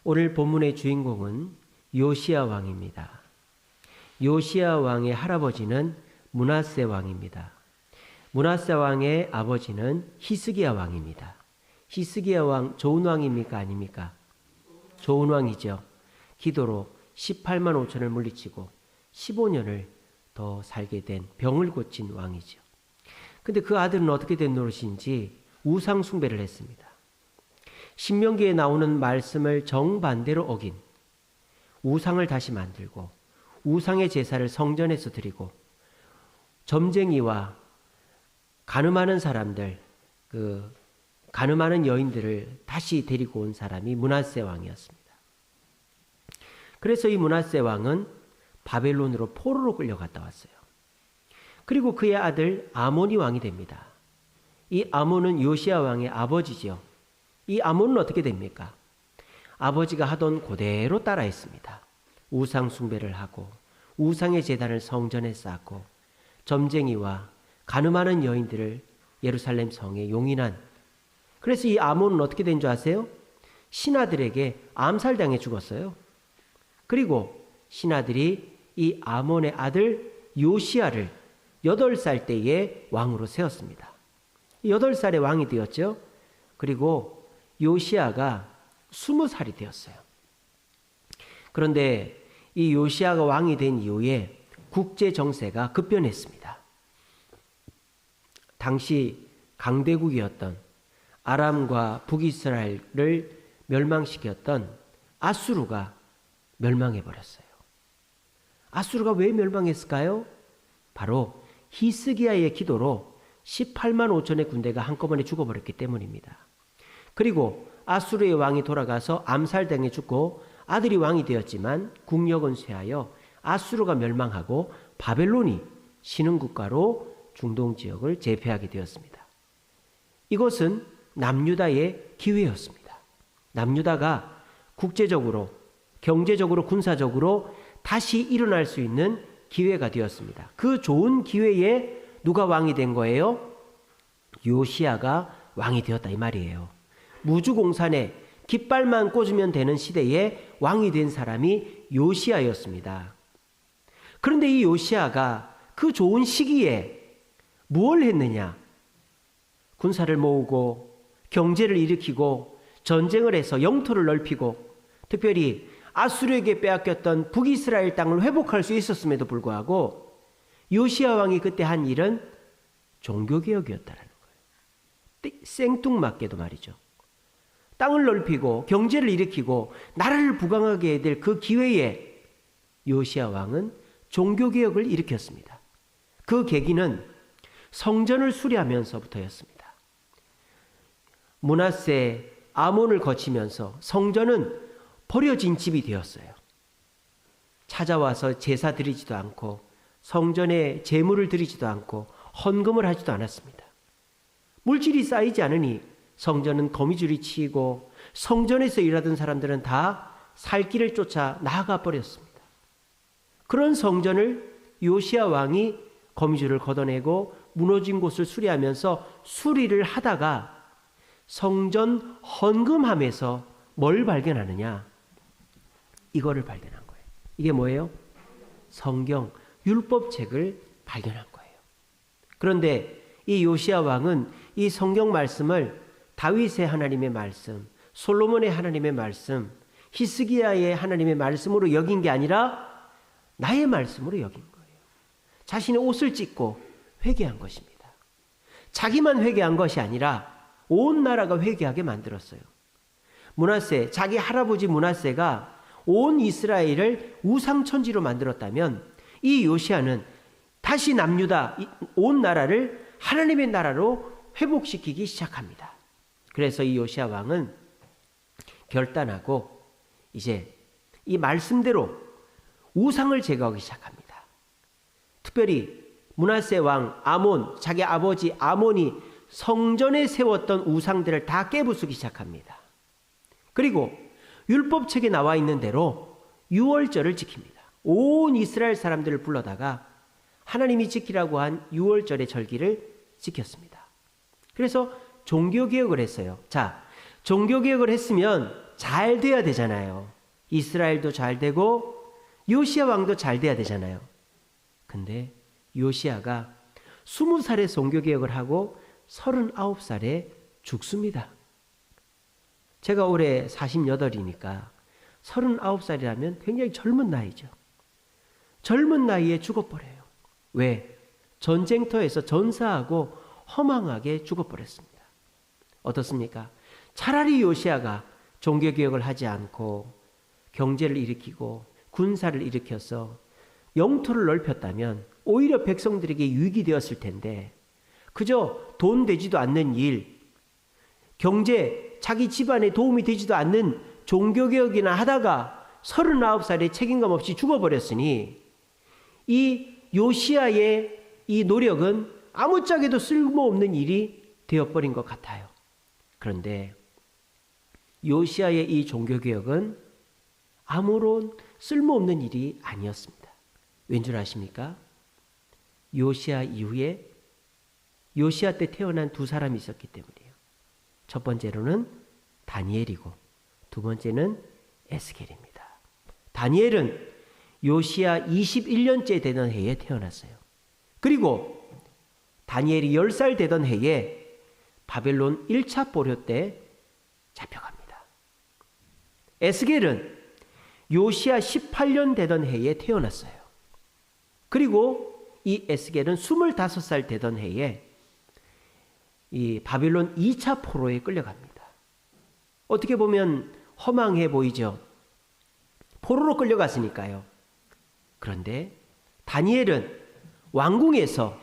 오늘 본문의 주인공은 요시야 왕입니다. 요시야 왕의 할아버지는 므낫세 왕입니다. 므낫세 왕의 아버지는 히스기야 왕입니다. 히스기야 왕 좋은 왕입니까? 아닙니까? 좋은 왕이죠. 기도로 18만 5천을 물리치고 15년을 더 살게 된 병을 고친 왕이죠. 근데 그 아들은 어떻게 된 노릇인지 우상 숭배를 했습니다. 신명기에 나오는 말씀을 정반대로 어긴 우상을 다시 만들고 우상의 제사를 성전에서 드리고 점쟁이와 가늠하는 사람들, 가늠하는 여인들을 다시 데리고 온 사람이 므낫세 왕이었습니다. 그래서 이 므낫세 왕은 바벨론으로 포로로 끌려갔다 왔어요. 그리고 그의 아들 아몬이 왕이 됩니다. 이 아몬은 요시야 왕의 아버지죠. 이 아몬은 어떻게 됩니까? 아버지가 하던 그대로 따라했습니다. 우상 숭배를 하고 우상의 제단을 성전에 쌓고 점쟁이와 가늠하는 여인들을 예루살렘 성에 용인한, 그래서 이 아몬은 어떻게 된 줄 아세요? 신하들에게 암살당해 죽었어요. 그리고 신하들이 이 아몬의 아들 요시야를 8살 때에 왕으로 세웠습니다. 8살에 왕이 되었죠. 그리고 요시야가 20살이 되었어요. 그런데 이 요시야가 왕이 된 이후에 국제 정세가 급변했습니다. 당시 강대국이었던 아람과 북이스라엘을 멸망시켰던 아수르가 멸망해버렸어요. 아수르가 왜 멸망했을까요? 바로 히스기야의 기도로 18만 5천의 군대가 한꺼번에 죽어버렸기 때문입니다. 그리고 아수르의 왕이 돌아가서 암살당해 죽고 아들이 왕이 되었지만 국력은 쇠하여 아수르가 멸망하고 바벨론이 신흥국가로 중동 지역을 제패하게 되었습니다. 이것은 남유다의 기회였습니다. 남유다가 국제적으로, 경제적으로, 군사적으로 다시 일어날 수 있는 기회가 되었습니다. 그 좋은 기회에 누가 왕이 된 거예요? 요시야가 왕이 되었다 이 말이에요. 무주공산에 깃발만 꽂으면 되는 시대에 왕이 된 사람이 요시야였습니다. 그런데 이 요시야가 그 좋은 시기에 무엇을 했느냐? 군사를 모으고 경제를 일으키고 전쟁을 해서 영토를 넓히고 특별히 아수르에게 빼앗겼던 북이스라엘 땅을 회복할 수 있었음에도 불구하고 요시야 왕이 그때 한 일은 종교개혁이었다라는 거예요. 생뚱맞게도 말이죠. 땅을 넓히고 경제를 일으키고 나라를 부강하게 될 그 기회에 요시야 왕은 종교개혁을 일으켰습니다. 그 계기는 성전을 수리하면서부터였습니다. 므낫세, 아몬을 거치면서 성전은 버려진 집이 되었어요. 찾아와서 제사 드리지도 않고 성전에 제물을 드리지도 않고 헌금을 하지도 않았습니다. 물질이 쌓이지 않으니 성전은 거미줄이 치이고 성전에서 일하던 사람들은 다 살 길을 쫓아 나아가 버렸습니다. 그런 성전을 요시야 왕이 거미줄을 걷어내고 무너진 곳을 수리하면서 수리를 하다가 성전 헌금함에서 뭘 발견하느냐? 이거를 발견한 거예요. 이게 뭐예요? 성경, 율법책을 발견한 거예요. 그런데 이 요시야 왕은 이 성경 말씀을 다윗의 하나님의 말씀, 솔로몬의 하나님의 말씀, 히스기야의 하나님의 말씀으로 여긴 게 아니라 나의 말씀으로 여긴 거예요. 자신의 옷을 찢고 회개한 것입니다. 자기만 회개한 것이 아니라 온 나라가 회개하게 만들었어요. 므낫세, 자기 할아버지 므낫세가 온 이스라엘을 우상천지로 만들었다면 이 요시야는 다시 남유다 온 나라를 하나님의 나라로 회복시키기 시작합니다. 그래서 이 요시야 왕은 결단하고 이제 이 말씀대로 우상을 제거하기 시작합니다. 특별히 므낫세 왕 아몬, 자기 아버지 아몬이 성전에 세웠던 우상들을 다 깨부수기 시작합니다. 그리고 율법책에 나와 있는 대로 유월절을 지킵니다. 온 이스라엘 사람들을 불러다가 하나님이 지키라고 한 유월절의 절기를 지켰습니다. 그래서 종교개혁을 했어요. 자, 종교개혁을 했으면 잘 돼야 되잖아요. 이스라엘도 잘 되고 요시야 왕도 잘 돼야 되잖아요. 근데 요시야가 20살에 종교개혁을 하고 39살에 죽습니다. 제가 올해 48이니까 39살이라면 굉장히 젊은 나이죠. 젊은 나이에 죽어버려요. 왜? 전쟁터에서 전사하고 허망하게 죽어버렸습니다. 어떻습니까? 차라리 요시야가 종교개혁을 하지 않고 경제를 일으키고 군사를 일으켜서 영토를 넓혔다면 오히려 백성들에게 유익이 되었을 텐데 그저 돈 되지도 않는 일, 경제, 자기 집안에 도움이 되지도 않는 종교개혁이나 하다가 39살에 책임감 없이 죽어버렸으니 이 요시야의 이 노력은 아무짝에도 쓸모없는 일이 되어버린 것 같아요. 그런데 요시야의 이 종교개혁은 아무런 쓸모없는 일이 아니었습니다. 왠 줄 아십니까? 요시야 이후에 요시야 때 태어난 두 사람이 있었기 때문이에요. 첫 번째로는 다니엘이고 두 번째는 에스겔입니다. 다니엘은 요시야 21년째 되던 해에 태어났어요. 그리고 다니엘이 10살 되던 해에 바벨론 1차 포로 때 잡혀갑니다. 에스겔은 요시야 18년 되던 해에 태어났어요. 그리고 이 에스겔은 25살 되던 해에 이 바벨론 2차 포로에 끌려갑니다. 어떻게 보면 허망해 보이죠. 포로로 끌려갔으니까요. 그런데 다니엘은 왕궁에서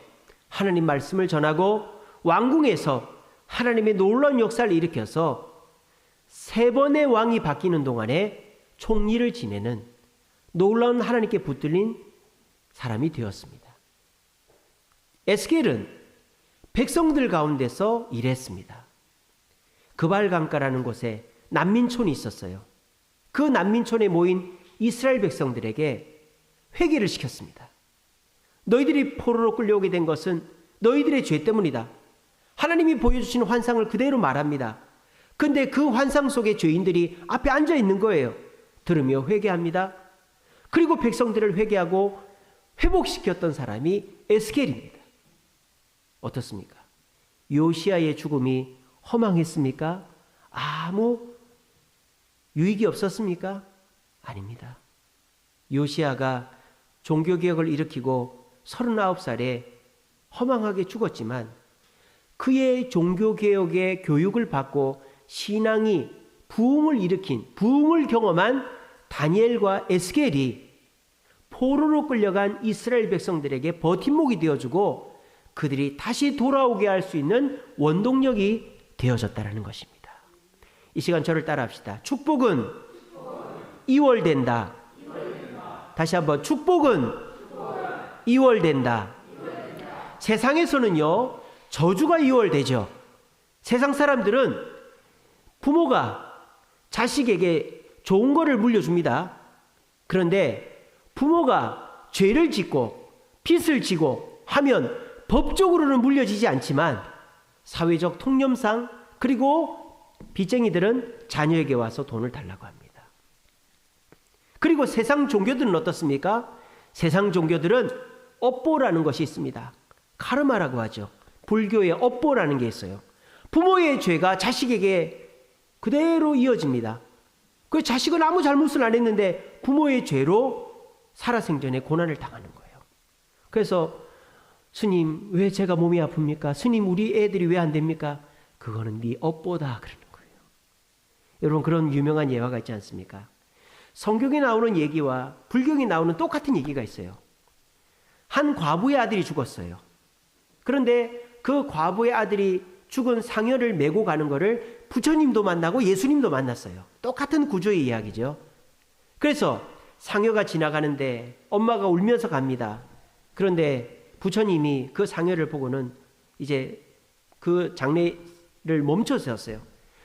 하나님 말씀을 전하고 왕궁에서 하나님의 놀라운 역사를 일으켜서 3번의 왕이 바뀌는 동안에 총리를 지내는 놀라운 하나님께 붙들린 사람이 되었습니다. 에스겔은 백성들 가운데서 일했습니다. 그발강가라는 곳에 난민촌이 있었어요. 그 난민촌에 모인 이스라엘 백성들에게 회개를 시켰습니다. 너희들이 포로로 끌려오게 된 것은 너희들의 죄 때문이다. 하나님이 보여주신 환상을 그대로 말합니다. 근데 그 환상 속의 죄인들이 앞에 앉아 있는 거예요. 들으며 회개합니다. 그리고 백성들을 회개하고 회복시켰던 사람이 에스겔입니다. 어떻습니까? 요시야의 죽음이 허망했습니까? 아무 유익이 없었습니까? 아닙니다. 요시야가 종교개혁을 일으키고 39살에 허망하게 죽었지만 그의 종교개혁의 교육을 받고 신앙이 부흥을 일으킨, 부흥을 경험한 다니엘과 에스겔이 포로로 끌려간 이스라엘 백성들에게 버팀목이 되어주고 그들이 다시 돌아오게 할 수 있는 원동력이 되어졌다는 것입니다. 이 시간 저를 따라합시다. 축복은 이월된다. 다시 한번 축복은 이월된다. 세상에서는요 저주가 이월되죠. 세상 사람들은 부모가 자식에게 좋은 거를 물려줍니다. 그런데 부모가 죄를 짓고 빚을 지고 하면 법적으로는 물려지지 않지만 사회적 통념상 그리고 빚쟁이들은 자녀에게 와서 돈을 달라고 합니다. 그리고 세상 종교들은 어떻습니까? 세상 종교들은 업보라는 것이 있습니다. 카르마라고 하죠. 불교의 업보라는 게 있어요. 부모의 죄가 자식에게 그대로 이어집니다. 그 자식은 아무 잘못을 안 했는데 부모의 죄로 살아생전에 고난을 당하는 거예요. 그래서 스님 왜 제가 몸이 아픕니까? 스님 우리 애들이 왜 안 됩니까? 그거는 네 업보다 그러는 거예요. 여러분 그런 유명한 예화가 있지 않습니까? 성경에 나오는 얘기와 불경에 나오는 똑같은 얘기가 있어요. 한 과부의 아들이 죽었어요. 그런데 그 과부의 아들이 죽은 상여를 메고 가는 거를 부처님도 만나고 예수님도 만났어요. 똑같은 구조의 이야기죠. 그래서 상여가 지나가는데 엄마가 울면서 갑니다. 그런데 부처님이 그 상여를 보고는 이제 그 장례를 멈춰섰어요.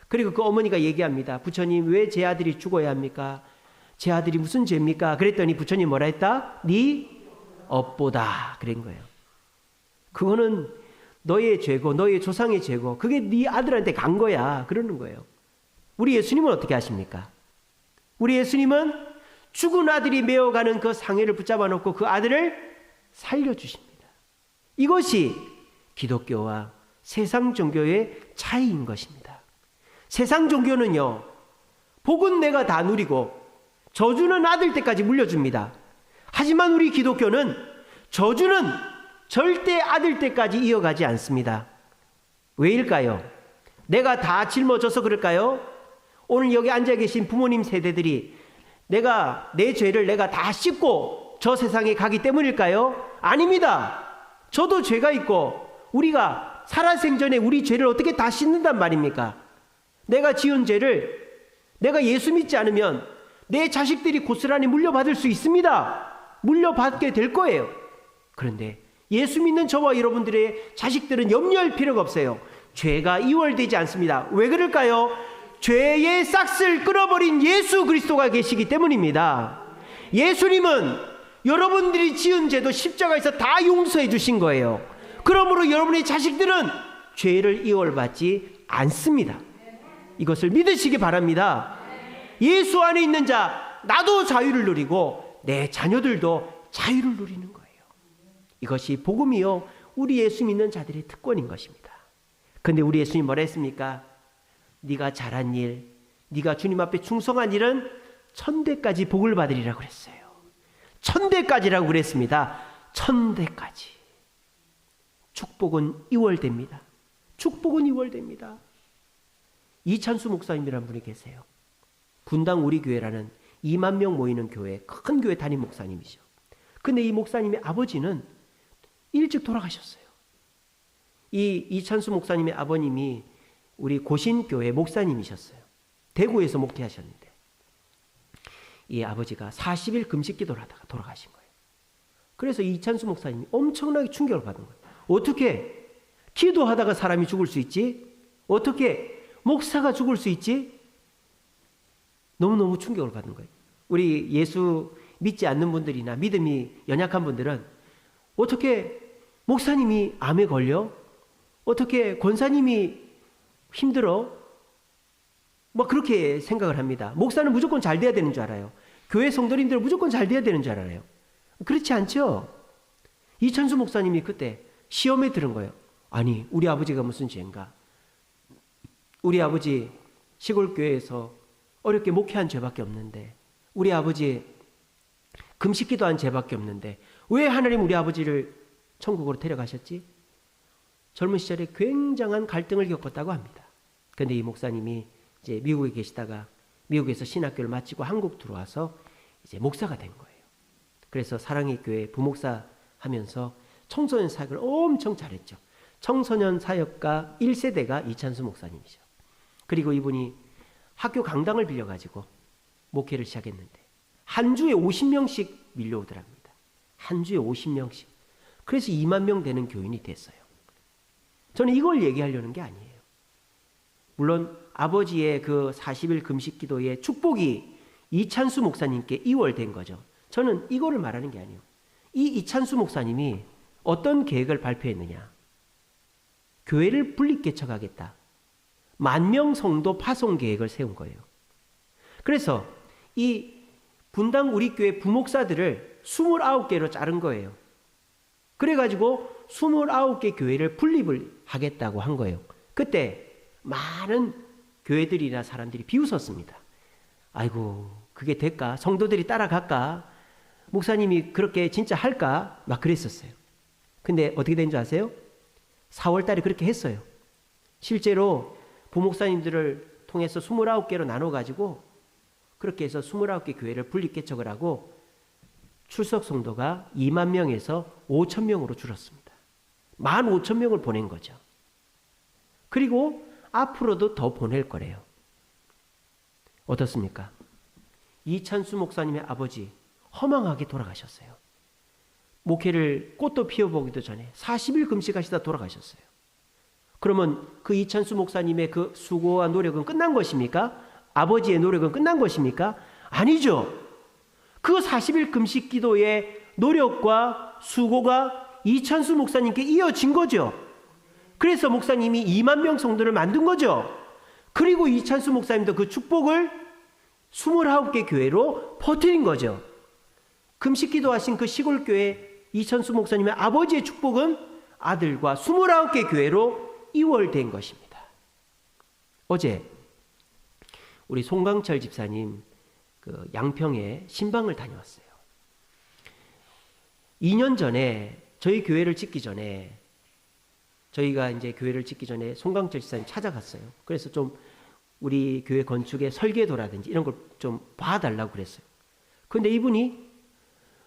그리고 그 어머니가 얘기합니다. 부처님 왜 제 아들이 죽어야 합니까? 제 아들이 무슨 죄입니까? 그랬더니 부처님 뭐라 했다? 네 업보다 그런 거예요. 그거는 너의 죄고 너의 조상의 죄고 그게 네 아들한테 간 거야 그러는 거예요. 우리 예수님은 어떻게 하십니까? 우리 예수님은 죽은 아들이 메어가는 그 상해를 붙잡아 놓고 그 아들을 살려주십니다. 이것이 기독교와 세상 종교의 차이인 것입니다. 세상 종교는요, 복은 내가 다 누리고 저주는 아들 때까지 물려줍니다. 하지만 우리 기독교는 저주는 절대 아들 때까지 이어가지 않습니다. 왜일까요? 내가 다 짊어져서 그럴까요? 오늘 여기 앉아 계신 부모님 세대들이 내 죄를 내가 다 씻고 저 세상에 가기 때문일까요? 아닙니다. 저도 죄가 있고 우리가 살아생전에 우리 죄를 어떻게 다 씻는단 말입니까? 내가 지은 죄를 내가 예수 믿지 않으면 내 자식들이 고스란히 물려받을 수 있습니다. 물려받게 될 거예요. 그런데 예수 믿는 저와 여러분들의 자식들은 염려할 필요가 없어요. 죄가 이월되지 않습니다. 왜 그럴까요? 죄의 싹을 끊어버린 예수 그리스도가 계시기 때문입니다. 예수님은 여러분들이 지은 죄도 십자가에서 다 용서해 주신 거예요. 그러므로 여러분의 자식들은 죄를 이월받지 않습니다. 이것을 믿으시기 바랍니다. 예수 안에 있는 자, 나도 자유를 누리고 내 자녀들도 자유를 누리는 거예요. 이것이 복음이요, 우리 예수 믿는 자들의 특권인 것입니다. 그런데 우리 예수님 뭐라 했습니까? 네가 잘한 일, 네가 주님 앞에 충성한 일은 천대까지 복을 받으리라고 그랬어요. 천대까지라고 그랬습니다. 천대까지. 축복은 이월됩니다. 축복은 이월됩니다. 이찬수 목사님이라는 분이 계세요. 분당 우리 교회라는 2만 명 모이는 교회, 큰 교회 담임 목사님이죠. 근데 이 목사님의 아버지는 일찍 돌아가셨어요. 이 이찬수 목사님의 아버님이 우리 고신교회 목사님이셨어요. 대구에서 목회하셨는데 이 아버지가 40일 금식 기도를 하다가 돌아가신 거예요. 그래서 이찬수 목사님이 엄청나게 충격을 받은 거예요. 어떻게 기도하다가 사람이 죽을 수 있지? 어떻게 목사가 죽을 수 있지? 너무너무 충격을 받은 거예요. 우리 예수 믿지 않는 분들이나 믿음이 연약한 분들은 어떻게 목사님이 암에 걸려? 어떻게 권사님이 힘들어? 뭐 그렇게 생각을 합니다. 목사는 무조건 잘 돼야 되는 줄 알아요. 교회 성도님들은 무조건 잘 돼야 되는 줄 알아요. 그렇지 않죠? 이찬수 목사님이 그때 시험에 들은 거예요. 아니, 우리 아버지가 무슨 죄인가? 우리 아버지 시골교회에서 어렵게 목회한 죄밖에 없는데, 우리 아버지 금식 기도한 죄밖에 없는데 왜 하나님 우리 아버지를 천국으로 데려가셨지? 젊은 시절에 굉장한 갈등을 겪었다고 합니다. 그런데 이 목사님이 이제 미국에 계시다가 미국에서 신학교를 마치고 한국 들어와서 이제 목사가 된 거예요. 그래서 사랑의 교회 부목사 하면서 청소년 사역을 엄청 잘했죠. 청소년 사역가 1세대가 이찬수 목사님이죠. 그리고 이분이 학교 강당을 빌려가지고 목회를 시작했는데 한 주에 50명씩 밀려오더랍니다. 한 주에 50명씩. 그래서 2만 명 되는 교인이 됐어요. 저는 이걸 얘기하려는 게 아니에요. 물론 아버지의 그 40일 금식 기도의 축복이 이찬수 목사님께 이월된 거죠. 저는 이거를 말하는 게 아니에요. 이 이찬수 목사님이 어떤 계획을 발표했느냐. 교회를 분립개척하겠다. 10,000명 성도 파송 계획을 세운 거예요. 그래서 이 분당 우리 교회 부목사들을 29개로 자른 거예요. 그래가지고 29개 교회를 분립을 하겠다고 한 거예요. 그때 많은 교회들이나 사람들이 비웃었습니다. 아이고, 그게 될까? 성도들이 따라갈까? 목사님이 그렇게 진짜 할까? 막 그랬었어요. 근데 어떻게 된 줄 아세요? 4월 달에 그렇게 했어요. 실제로 부목사님들을 통해서 29개로 나눠가지고 그렇게 해서 29개 교회를 분립개척을 하고 출석 성도가 2만 명에서 5천 명으로 줄었습니다. 15,000명을 보낸 거죠. 그리고 앞으로도 더 보낼 거래요. 어떻습니까? 이찬수 목사님의 아버지 허망하게 돌아가셨어요. 목회를 꽃도 피워보기도 전에 40일 금식하시다 돌아가셨어요. 그러면 그 이찬수 목사님의 그 수고와 노력은 끝난 것입니까? 아버지의 노력은 끝난 것입니까? 아니죠. 그 40일 금식 기도의 노력과 수고가 이찬수 목사님께 이어진 거죠. 그래서 목사님이 2만 명 성도를 만든 거죠. 그리고 이찬수 목사님도 그 축복을 29개 교회로 퍼뜨린 거죠. 금식 기도하신 그 시골교회 이찬수 목사님의 아버지의 축복은 아들과 29개 교회로 이월된 것입니다. 어제 우리 송강철 집사님 그 양평에 신방을 다녀왔어요. 2년 전에 저희 교회를 짓기 전에 저희가 이제 교회를 짓기 전에 송강철 집사님 찾아갔어요. 그래서 좀 우리 교회 건축의 설계도라든지 이런 걸 좀 봐달라고 그랬어요. 그런데 이분이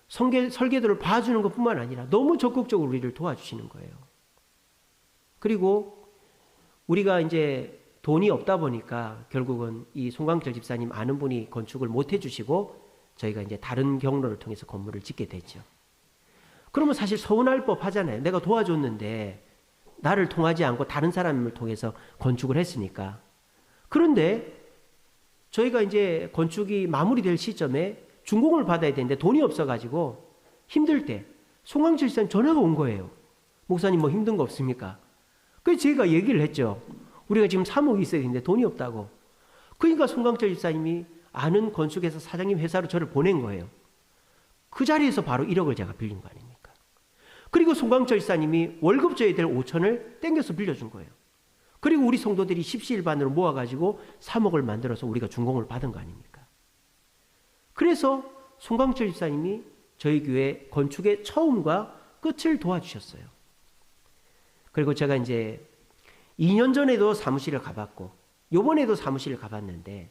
설계도를 봐주는 것뿐만 아니라 너무 적극적으로 우리를 도와주시는 거예요. 그리고 우리가 이제 돈이 없다 보니까 결국은 이 송강철 집사님 아는 분이 건축을 못 해주시고 저희가 이제 다른 경로를 통해서 건물을 짓게 됐죠. 그러면 사실 서운할 법 하잖아요. 내가 도와줬는데 나를 통하지 않고 다른 사람을 통해서 건축을 했으니까. 그런데 저희가 이제 건축이 마무리될 시점에 준공을 받아야 되는데 돈이 없어가지고 힘들 때 송강철 집사님 전화가 온 거예요. 목사님 뭐 힘든 거 없습니까? 그래서 제가 얘기를 했죠. 우리가 지금 3억이 있어야 되는데 돈이 없다고. 그러니까 송강철 집사님이 아는 건축회사 사장님 회사로 저를 보낸 거예요. 그 자리에서 바로 1억을 제가 빌린 거 아닙니까? 그리고 송강철 집사님이 월급 줘야 될 5천을 땡겨서 빌려준 거예요. 그리고 우리 성도들이 십시일반으로 모아가지고 3억을 만들어서 우리가 준공을 받은 거 아닙니까? 그래서 송강철 집사님이 저희 교회 건축의 처음과 끝을 도와주셨어요. 그리고 제가 이제 2년 전에도 사무실을 가봤고 요번에도 사무실을 가봤는데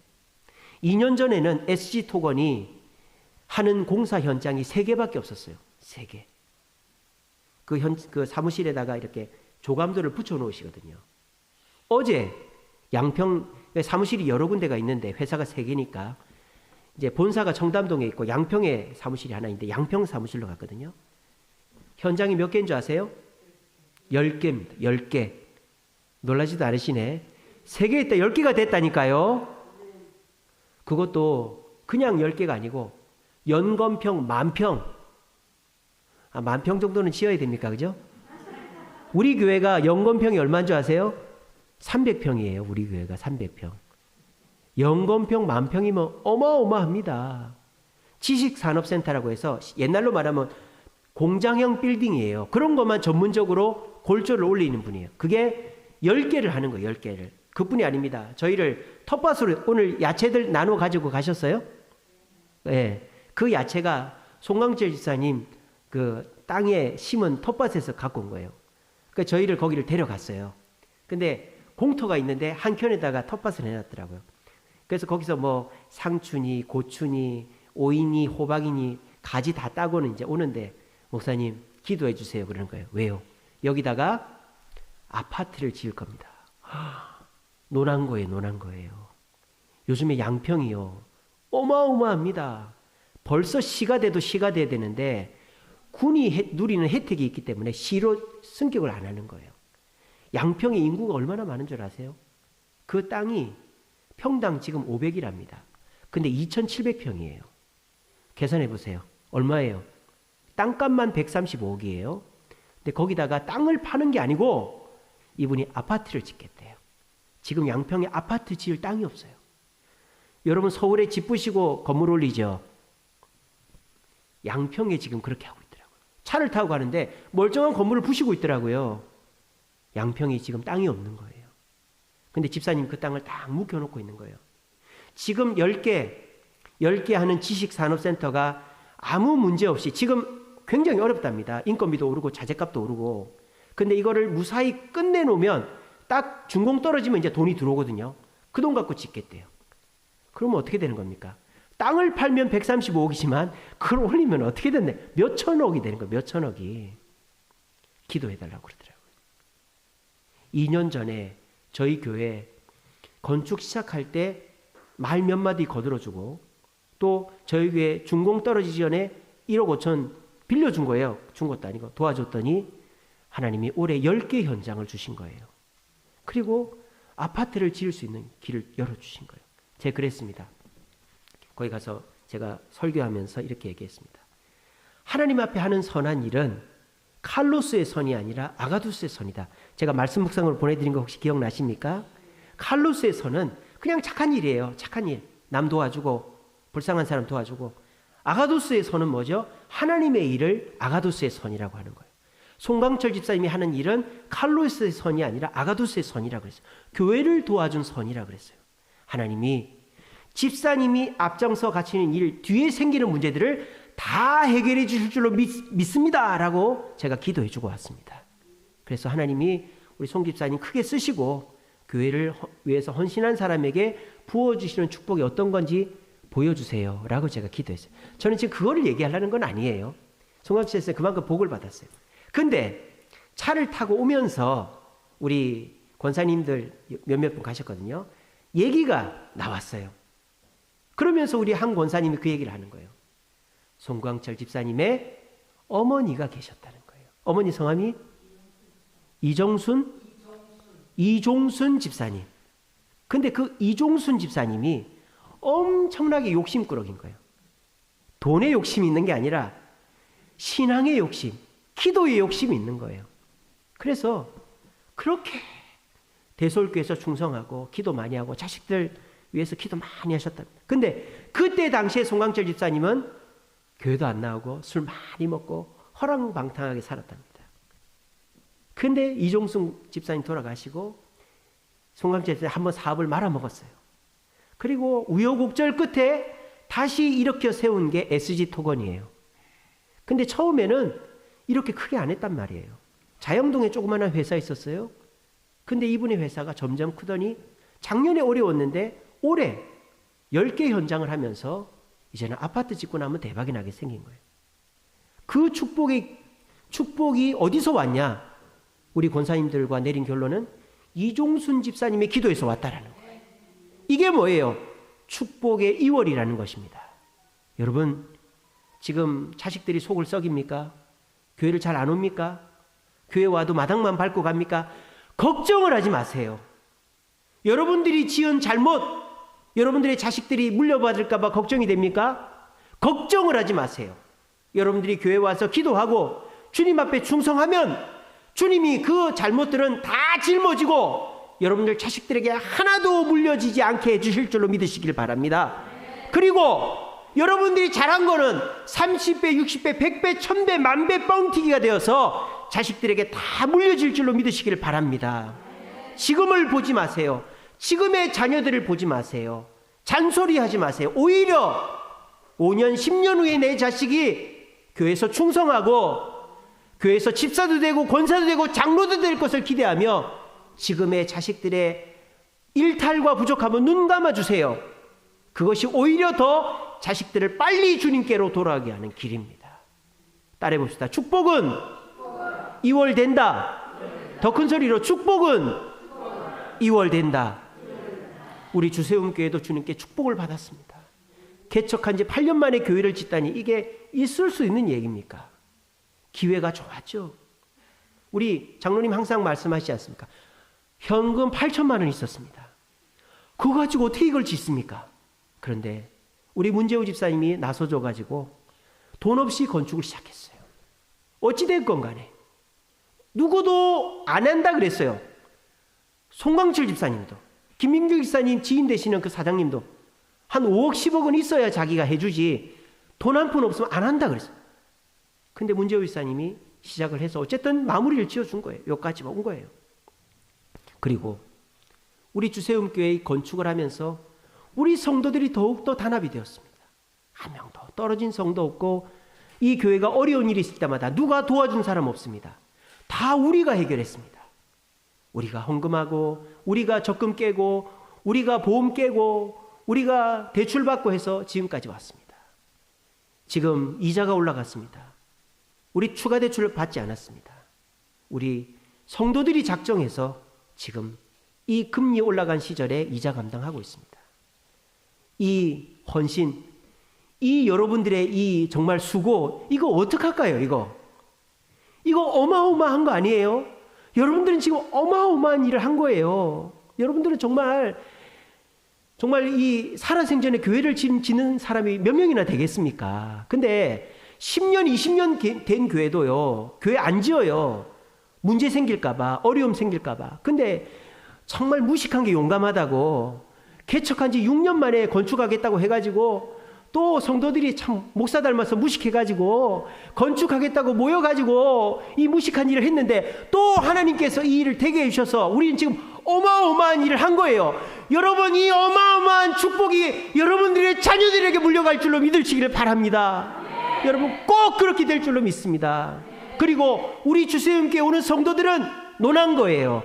2년 전에는 SG토건이 하는 공사 현장이 3개밖에 없었어요. 3개. 그 사무실에다가 이렇게 조감도를 붙여 놓으시거든요. 어제 양평 사무실이 여러 군데가 있는데 회사가 3개니까 이제 본사가 청담동에 있고 양평에 사무실이 하나 있는데 양평 사무실로 갔거든요. 현장이 몇 개인 줄 아세요? 10개입니다. 10개. 놀라지도 않으시네. 3개 있다 10개가 됐다니까요. 그것도 그냥 10개가 아니고 연건평 만평. 만평 정도는 지어야 됩니까? 그죠? 우리 교회가 연건평이 얼마인 줄 아세요? 300평이에요. 우리 교회가 300평. 연건평 만평이면 어마어마합니다. 지식산업센터라고 해서 옛날로 말하면 공장형 빌딩이에요. 그런 것만 전문적으로 골조를 올리는 분이에요. 그게 10개를 하는 거예요. 10개를. 그뿐이 아닙니다. 저희를 텃밭으로 오늘 야채들 나눠 가지고 가셨어요? 네. 그 야채가 송강철 집사님 그 땅에 심은 텃밭에서 갖고 온 거예요. 그러니까 저희를 거기를 데려갔어요. 근데 공터가 있는데 한켠에다가 텃밭을 해놨더라고요. 그래서 거기서 뭐 상추니 고추니 오이니 호박이니 가지 다 따고는 이제 오는데 목사님 기도해 주세요 그러는 거예요. 왜요? 여기다가 아파트를 지을 겁니다. 논한 거예요. 요즘에 양평이요. 어마어마합니다. 벌써 시가 돼도 시가 돼야 되는데 군이 누리는 혜택이 있기 때문에 시로 승격을 안 하는 거예요. 양평의 인구가 얼마나 많은 줄 아세요? 그 땅이 평당 지금 500이랍니다. 근데 2,700평이에요. 계산해 보세요. 얼마예요? 땅값만 135억이에요. 근데 거기다가 땅을 파는 게 아니고 이분이 아파트를 짓겠대요. 지금 양평에 아파트 지을 땅이 없어요. 여러분 서울에 집 부시고 건물 올리죠? 양평에 지금 그렇게 하고 있더라고요. 차를 타고 가는데 멀쩡한 건물을 부시고 있더라고요. 양평이 지금 땅이 없는 거예요. 근데 집사님 그 땅을 딱 묵혀놓고 있는 거예요. 지금 10개 하는 지식산업센터가 아무 문제 없이 지금 굉장히 어렵답니다. 인건비도 오르고 자재값도 오르고. 근데 이거를 무사히 끝내놓으면 딱 준공 떨어지면 이제 돈이 들어오거든요. 그 돈 갖고 짓겠대요. 그러면 어떻게 되는 겁니까? 땅을 팔면 135억이지만 그걸 올리면 어떻게 됐네? 몇 천억이 되는 거예요. 몇 천억이. 기도해달라고 그러더라고요. 2년 전에 저희 교회 건축 시작할 때 말 몇 마디 거들어주고 또 저희 교회 준공 떨어지기 전에 1억 5천 빌려준 거예요. 준 것도 아니고 도와줬더니 하나님이 올해 10개 현장을 주신 거예요. 그리고 아파트를 지을 수 있는 길을 열어주신 거예요. 제가 그랬습니다. 거기 가서 제가 설교하면서 이렇게 얘기했습니다. 하나님 앞에 하는 선한 일은 칼로스의 선이 아니라 아가두스의 선이다. 제가 말씀 묵상으로 보내드린 거 혹시 기억나십니까? 칼로스의 선은 그냥 착한 일이에요. 착한 일. 남 도와주고 불쌍한 사람 도와주고. 아가도스의 선은 뭐죠? 하나님의 일을 아가도스의 선이라고 하는 거예요. 송강철 집사님이 하는 일은 칼로스의 선이 아니라 아가도스의 선이라고 그랬어요. 교회를 도와준 선이라고 그랬어요. 하나님이 집사님이 앞장서 가시는 일 뒤에 생기는 문제들을 다 해결해 주실 줄로 믿습니다 라고 제가 기도해 주고 왔습니다. 그래서 하나님이 우리 송 집사님 크게 쓰시고 교회를 위해서 헌신한 사람에게 부어주시는 축복이 어떤 건지 보여주세요 라고 제가 기도했어요. 저는 지금 그거를 얘기하려는 건 아니에요. 송강철에서 그만큼 복을 받았어요. 근데 차를 타고 오면서 우리 권사님들 몇몇 분 가셨거든요. 얘기가 나왔어요. 그러면서 우리 한 권사님이 그 얘기를 하는 거예요. 송광철 집사님의 어머니가 계셨다는 거예요. 어머니 성함이 이종순 집사님. 근데 그 이종순 집사님이 엄청나게 욕심꾸러기인 거예요. 돈에 욕심이 있는 게 아니라 신앙의 욕심, 기도의 욕심이 있는 거예요. 그래서 그렇게 대솔교에서 충성하고 기도 많이 하고 자식들 위해서 기도 많이 하셨답니다. 근데 그때 당시에 송광철 집사님은 교회도 안 나오고 술 많이 먹고 허랑방탕하게 살았답니다. 근데 이종순 집사님 돌아가시고 송광철 집사님 한번 사업을 말아먹었어요. 그리고 우여곡절 끝에 다시 일으켜 세운 게 SG토건이에요. 근데 처음에는 이렇게 크게 안 했단 말이에요. 자영동에 조그마한 회사 있었어요. 근데 이분의 회사가 점점 크더니 작년에 어려웠는데 올해 10개 현장을 하면서 이제는 아파트 짓고 나면 대박이 나게 생긴 거예요. 그 축복이 어디서 왔냐? 우리 권사님들과 내린 결론은 이종순 집사님의 기도에서 왔다라는 거예요. 이게 뭐예요? 축복의 이월이라는 것입니다. 여러분, 지금 자식들이 속을 썩입니까? 교회를 잘 안 옵니까? 교회 와도 마당만 밟고 갑니까? 걱정을 하지 마세요. 여러분들이 지은 잘못, 여러분들의 자식들이 물려받을까 봐 걱정이 됩니까? 걱정을 하지 마세요. 여러분들이 교회 와서 기도하고 주님 앞에 충성하면 주님이 그 잘못들은 다 짊어지고 여러분들 자식들에게 하나도 물려지지 않게 해주실 줄로 믿으시길 바랍니다. 그리고 여러분들이 잘한 거는 30배, 60배, 100배, 1000배, 만배 뻥튀기가 되어서 자식들에게 다 물려질 줄로 믿으시길 바랍니다. 지금을 보지 마세요. 지금의 자녀들을 보지 마세요. 잔소리하지 마세요. 오히려 5년, 10년 후에 내 자식이 교회에서 충성하고 교회에서 집사도 되고 권사도 되고 장로도 될 것을 기대하며 지금의 자식들의 일탈과 부족함은 눈 감아주세요. 그것이 오히려 더 자식들을 빨리 주님께로 돌아가게 하는 길입니다. 따라해봅시다. 축복은 이월된다. 더 큰 소리로 축복은 이월된다. 우리 주세움교회도 주님께 축복을 받았습니다. 개척한 지 8년 만에 교회를 짓다니 이게 있을 수 있는 얘기입니까? 기회가 좋았죠. 우리 장로님 항상 말씀하시지 않습니까? 현금 8천만 원 있었습니다. 그거 가지고 어떻게 이걸 짓습니까? 그런데 우리 문재우 집사님이 나서줘가지고 돈 없이 건축을 시작했어요. 어찌됐건 간에 누구도 안 한다 그랬어요. 송광철 집사님도, 김민규 집사님 지인 되시는 그 사장님도 한 5억 10억은 있어야 자기가 해주지 돈 한 푼 없으면 안 한다 그랬어요. 근데 문재우 집사님이 시작을 해서 어쨌든 마무리를 지어준 거예요. 여기까지 온 거예요. 그리고 우리 주세움교회 건축을 하면서 우리 성도들이 더욱더 단합이 되었습니다. 한 명도 떨어진 성도 없고 이 교회가 어려운 일이 있을 때마다 누가 도와준 사람 없습니다. 다 우리가 해결했습니다. 우리가 헌금하고 우리가 적금 깨고 우리가 보험 깨고 우리가 대출받고 해서 지금까지 왔습니다. 지금 이자가 올라갔습니다. 우리 추가 대출을 받지 않았습니다. 우리 성도들이 작정해서 지금 이 금리 올라간 시절에 이자 감당하고 있습니다. 이 헌신, 이 여러분들의 이 정말 수고, 이거 어떡할까요? 이거 어마어마한 거 아니에요? 여러분들은 지금 어마어마한 일을 한 거예요. 여러분들은 정말 이 살아생전에 교회를 짓는 사람이 몇 명이나 되겠습니까? 근데 10년, 20년 된 교회도요, 교회 안 지어요. 문제 생길까봐, 어려움 생길까봐. 근데 정말 무식한 게 용감하다고 개척한 지 6년 만에 건축하겠다고 해가지고 또 성도들이 참 목사 닮아서 무식해가지고 건축하겠다고 모여가지고 이 무식한 일을 했는데 또 하나님께서 이 일을 되게 해주셔서 우리는 지금 어마어마한 일을 한 거예요. 여러분, 이 어마어마한 축복이 여러분들의 자녀들에게 물려갈 줄로 믿으시기를 바랍니다. 여러분, 꼭 그렇게 될 줄로 믿습니다. 그리고 우리 주세음교회 오는 성도들은 논한 거예요.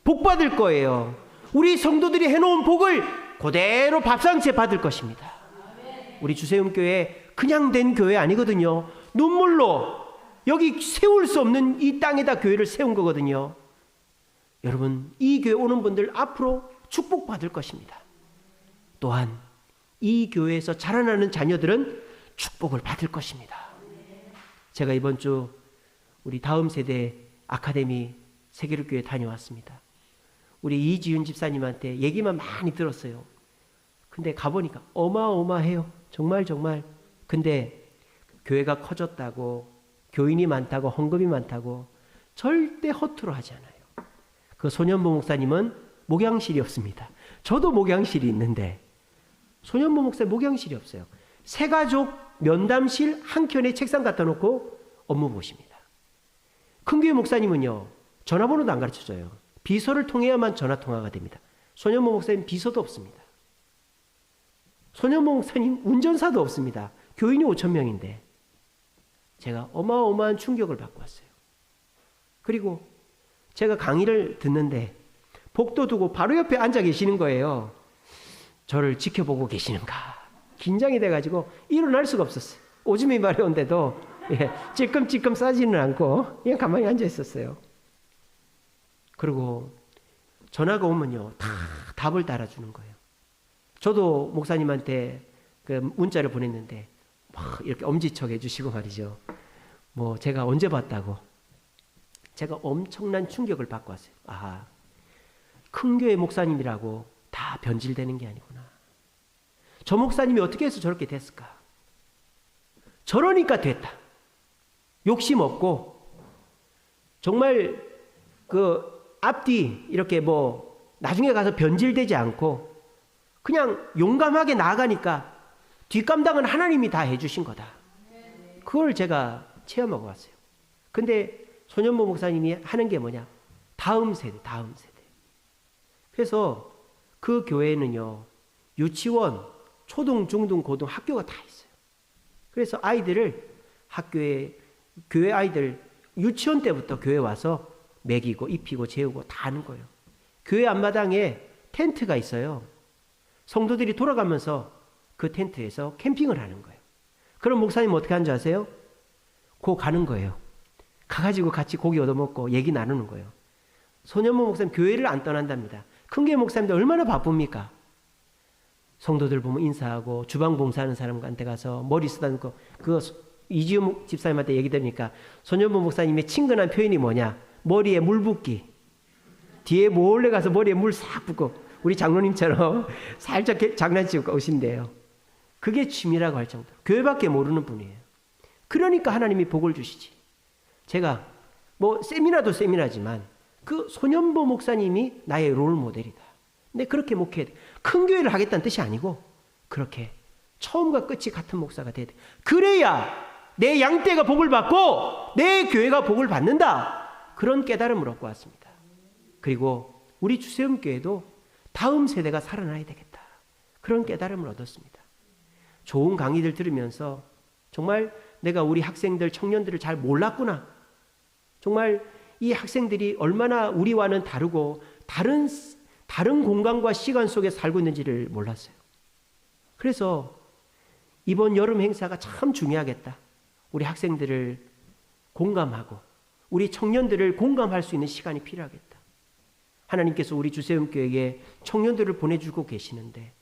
복 받을 거예요. 우리 성도들이 해놓은 복을 그대로 밥상채 받을 것입니다. 우리 주세음교회 그냥 된 교회 아니거든요. 눈물로 여기 세울 수 없는 이 땅에다 교회를 세운 거거든요. 여러분, 이 교회 오는 분들 앞으로 축복받을 것입니다. 또한 이 교회에서 자라나는 자녀들은 축복을 받을 것입니다. 제가 이번 주 우리 다음 세대 아카데미 세계로교회 다녀왔습니다. 우리 이지윤 집사님한테 얘기만 많이 들었어요. 근데 가보니까 어마어마해요. 정말. 근데 교회가 커졌다고, 교인이 많다고, 헌금이 많다고 절대 허투루 하지 않아요. 그 소년보 목사님은 목양실이 없습니다. 저도 목양실이 있는데 소년보 목사님 목양실이 없어요. 세 가족 면담실 한 켠에 책상 갖다 놓고 업무 보십니다. 큰교회 목사님은요, 전화번호도 안 가르쳐줘요. 비서를 통해야만 전화통화가 됩니다. 소년보 목사님 비서도 없습니다. 소년보 목사님 운전사도 없습니다. 교인이 5,000명인데 제가 어마어마한 충격을 받고 왔어요. 그리고 제가 강의를 듣는데 복도 두고 바로 옆에 앉아 계시는 거예요. 저를 지켜보고 계시는가. 긴장이 돼가지고 일어날 수가 없었어요. 오줌이 마려운데도 찔끔찔끔 싸지는 않고 그냥 가만히 앉아 있었어요. 그리고 전화가 오면요, 다 답을 달아주는 거예요. 저도 목사님한테 그 문자를 보냈는데 막 이렇게 엄지척 해주시고 말이죠. 뭐 제가 언제 봤다고. 제가 엄청난 충격을 받고 왔어요. 아, 큰 교회 목사님이라고 다 변질되는 게 아니구나. 저 목사님이 어떻게 해서 저렇게 됐을까? 저러니까 됐다. 욕심 없고 정말 그 앞뒤 이렇게 뭐 나중에 가서 변질되지 않고 그냥 용감하게 나아가니까 뒷감당은 하나님이 다 해주신 거다. 그걸 제가 체험하고 왔어요. 근데 소년보 목사님이 하는 게 뭐냐? 다음 세대. 그래서 그 교회는요, 유치원, 초등, 중등, 고등 학교가 다 있어요. 그래서 아이들을 교회 아이들 유치원 때부터 교회 와서 먹이고 입히고 재우고 다 하는 거예요. 교회 앞마당에 텐트가 있어요. 성도들이 돌아가면서 그 텐트에서 캠핑을 하는 거예요. 그럼 목사님 어떻게 하는 줄 아세요? 고 가는 거예요. 가가지고 같이 고기 얻어먹고 얘기 나누는 거예요. 소년보 목사님 교회를 안 떠난답니다. 큰교회 목사님들 얼마나 바쁩니까? 성도들 보면 인사하고 주방 봉사하는 사람한테 가서 머리 쓰다듬고 그거 이지우 집사님한테 얘기 들으니까 소년보 목사님의 친근한 표현이 뭐냐? 머리에 물 붓기. 뒤에 몰래 가서 머리에 물 싹 붓고 우리 장로님처럼 살짝 장난치고 오신대요. 그게 취미라고 할 정도로 교회밖에 모르는 분이에요. 그러니까 하나님이 복을 주시지. 제가 뭐 세미나도 세미나지만 그 소년보 목사님이 나의 롤 모델이다. 근데 그렇게 목회해야 돼. 큰 교회를 하겠다는 뜻이 아니고 그렇게 처음과 끝이 같은 목사가 돼야 돼. 그래야 내 양떼가 복을 받고 내 교회가 복을 받는다. 그런 깨달음을 얻고 왔습니다. 그리고 우리 주세음교회도 다음 세대가 살아나야 되겠다. 그런 깨달음을 얻었습니다. 좋은 강의들 들으면서 정말 내가 우리 학생들, 청년들을 잘 몰랐구나. 정말 이 학생들이 얼마나 우리와는 다르고 다른 공간과 시간 속에 살고 있는지를 몰랐어요. 그래서 이번 여름 행사가 참 중요하겠다. 우리 학생들을 공감하고 우리 청년들을 공감할 수 있는 시간이 필요하겠다. 하나님께서 우리 주세음교회에 청년들을 보내주고 계시는데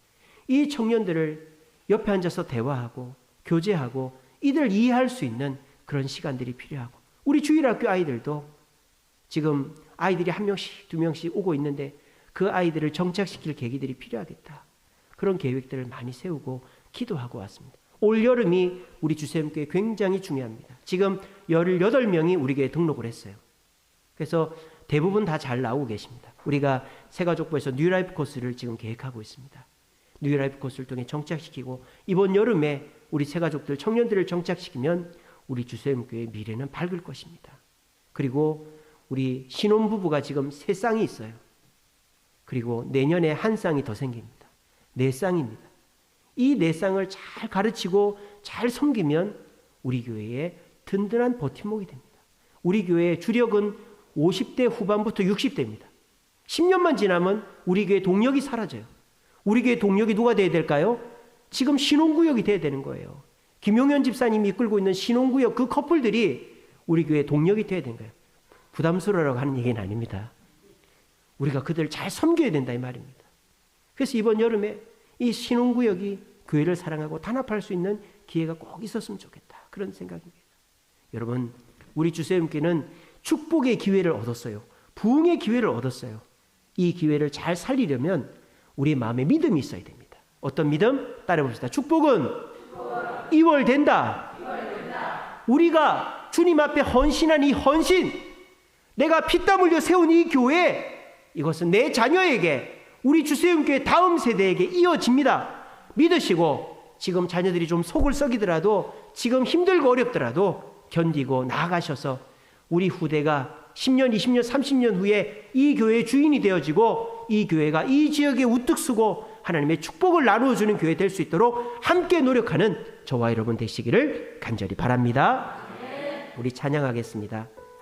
이 청년들을 옆에 앉아서 대화하고 교제하고 이들을 이해할 수 있는 그런 시간들이 필요하고 우리 주일학교 아이들도 지금 아이들이 한 명씩 두 명씩 오고 있는데 그 아이들을 정착시킬 계기들이 필요하겠다. 그런 계획들을 많이 세우고 기도하고 왔습니다. 올 여름이 우리 주세음교회 굉장히 중요합니다. 지금 18명이 우리 교회에 등록을 했어요. 그래서 대부분 다 잘 나오고 계십니다. 우리가 새가족부에서 뉴라이프 코스를 지금 계획하고 있습니다. 뉴라이프 코스를 통해 정착시키고 이번 여름에 우리 새가족들, 청년들을 정착시키면 우리 주세음교회의 미래는 밝을 것입니다. 그리고 우리 신혼부부가 지금 3쌍이 있어요. 그리고 내년에 1쌍이 더 생깁니다. 4쌍입니다. 이 4쌍을 잘 가르치고 잘 섬기면 우리 교회의 든든한 버팀목이 됩니다. 우리 교회의 주력은 50대 후반부터 60대입니다. 10년만 지나면 우리 교회 동력이 사라져요. 우리 교회 동력이 누가 돼야 될까요? 지금 신혼구역이 돼야 되는 거예요. 김용현 집사님이 이끌고 있는 신혼구역 그 커플들이 우리 교회 동력이 돼야 되는 거예요. 부담스러워라고 하는 얘기는 아닙니다. 우리가 그들을 잘 섬겨야 된다 이 말입니다. 그래서 이번 여름에 이 신혼구역이 교회를 사랑하고 단합할 수 있는 기회가 꼭 있었으면 좋겠다. 그런 생각입니다. 여러분, 우리 주세음교회는 축복의 기회를 얻었어요. 부흥의 기회를 얻었어요. 이 기회를 잘 살리려면 우리 마음에 믿음이 있어야 됩니다. 어떤 믿음? 따라해봅시다. 축복은 이월된다. 우리가 주님 앞에 헌신한 이 헌신, 내가 피땀 흘려 세운 이 교회, 이것은 내 자녀에게, 우리 주세음교회 다음 세대에게 이어집니다. 믿으시고 지금 자녀들이 좀 속을 썩이더라도, 지금 힘들고 어렵더라도 견디고 나아가셔서 우리 후대가 10년, 20년, 30년 후에 이 교회의 주인이 되어지고 이 교회가 이 지역에 우뚝 서고 하나님의 축복을 나누어주는 교회 될 수 있도록 함께 노력하는 저와 여러분 되시기를 간절히 바랍니다. 우리 찬양하겠습니다.